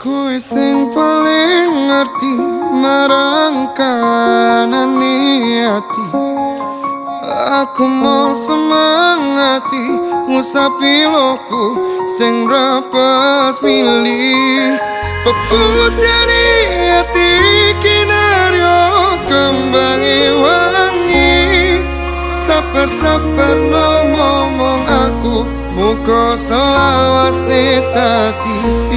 Kowe sing paling ngerti marang kanane ati. Aku mau semangati ngusapi loku sing rapas milih. Peputane ati kinaryo kembangi wangi. Sabar-sabar no ngomong aku muka selawase tak